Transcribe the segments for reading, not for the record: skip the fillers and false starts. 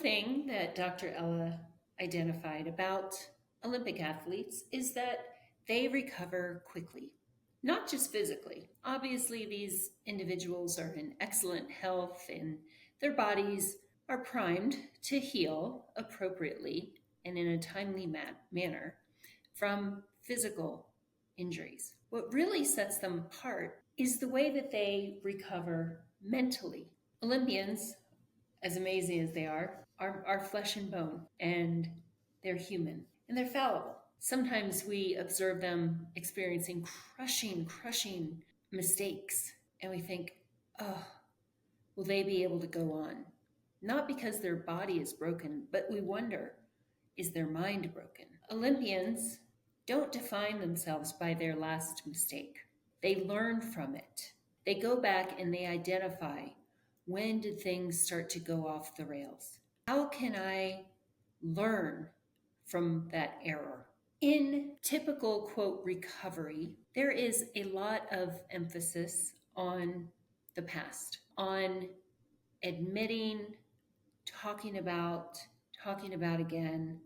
thing that Dr. Ella identified about Olympic athletes is that they recover quickly, not just physically. Obviously, these individuals are in excellent health and their bodies are primed to heal appropriately and in a timely manner from physical injuries. What really sets them apart is the way that they recover mentally. Olympians, as amazing as they are flesh and bone, and they're human, and they're fallible. Sometimes we observe them experiencing crushing mistakes, and we think, oh, will they be able to go on? Not because their body is broken, but we wonder, is their mind broken? Olympians don't define themselves by their last mistake. They learn from it. They go back and they identify, when did things start to go off the rails? How can I learn from that error? In typical, quote, recovery, there is a lot of emphasis on the past, on admitting, talking about again,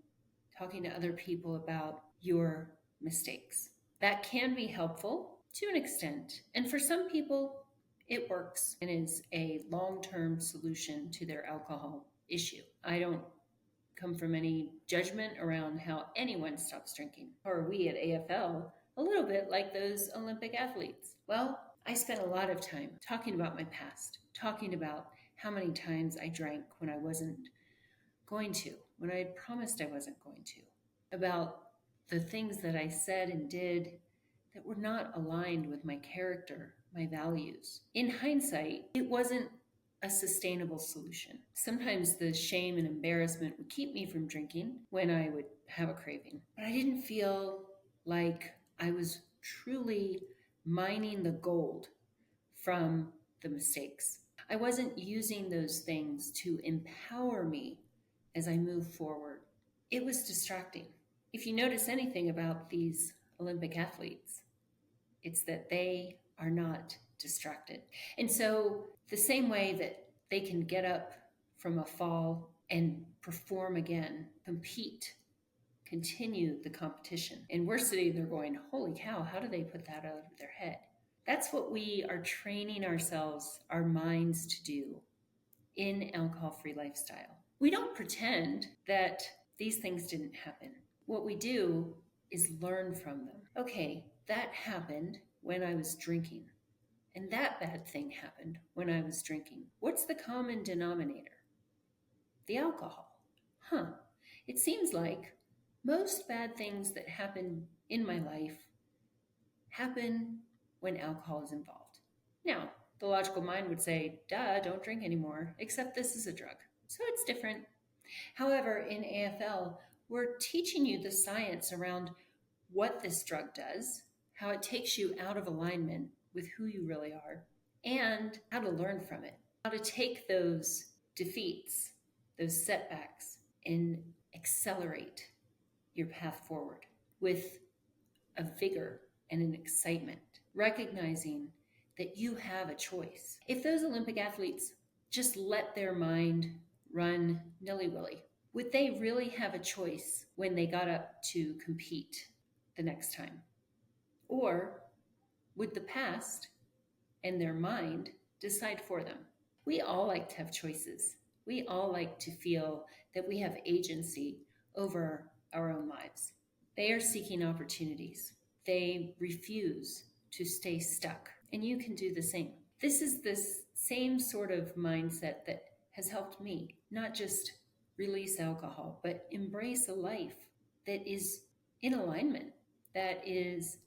talking to other people about your mistakes. That can be helpful to an extent. And for some people, it works and is a long-term solution to their alcohol issue. I don't come from any judgment around how anyone stops drinking. Or we at AFL, a little bit like those Olympic athletes. Well, I spent a lot of time talking about my past, talking about how many times I drank when I wasn't going to, when I had promised I wasn't going to, about the things that I said and did that were not aligned with my character, my values. In hindsight, it wasn't a sustainable solution. Sometimes the shame and embarrassment would keep me from drinking when I would have a craving. But I didn't feel like I was truly mining the gold from the mistakes. I wasn't using those things to empower me as I move forward. It was distracting. If you notice anything about these Olympic athletes, it's that they are not distracted. And so the same way that they can get up from a fall and perform again, compete, continue the competition. And we're sitting there going, holy cow, how do they put that out of their head? That's what we are training ourselves, our minds to do in alcohol-free lifestyle. We don't pretend that these things didn't happen. What we do is learn from them. Okay, that happened when I was drinking, and that bad thing happened when I was drinking. What's the common denominator? The alcohol. It seems like most bad things that happen in my life happen when alcohol is involved. Now, the logical mind would say, duh, don't drink anymore, except this is a drug. So it's different. However, in AFL, we're teaching you the science around what this drug does, how it takes you out of alignment with who you really are, and how to learn from it, how to take those defeats, those setbacks, and accelerate your path forward with a vigor and an excitement, recognizing that you have a choice. If those Olympic athletes just let their mind run nilly-willy, would they really have a choice when they got up to compete the next time? Or would the past and their mind decide for them? We all like to have choices. We all like to feel that we have agency over our own lives. They are seeking opportunities. They refuse to stay stuck. And you can do the same. This is this same sort of mindset that has helped me not just release alcohol, but embrace a life that is in alignment, that is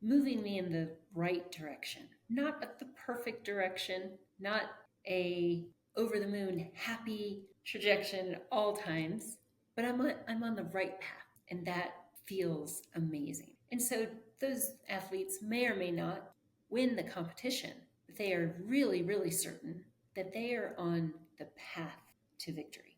moving me in the right direction, not the perfect direction, not a over the moon happy trajectory at all times, but I'm on the right path, and that feels amazing. And so those athletes may or may not win the competition, but they are really, really certain that they are on the path to victory.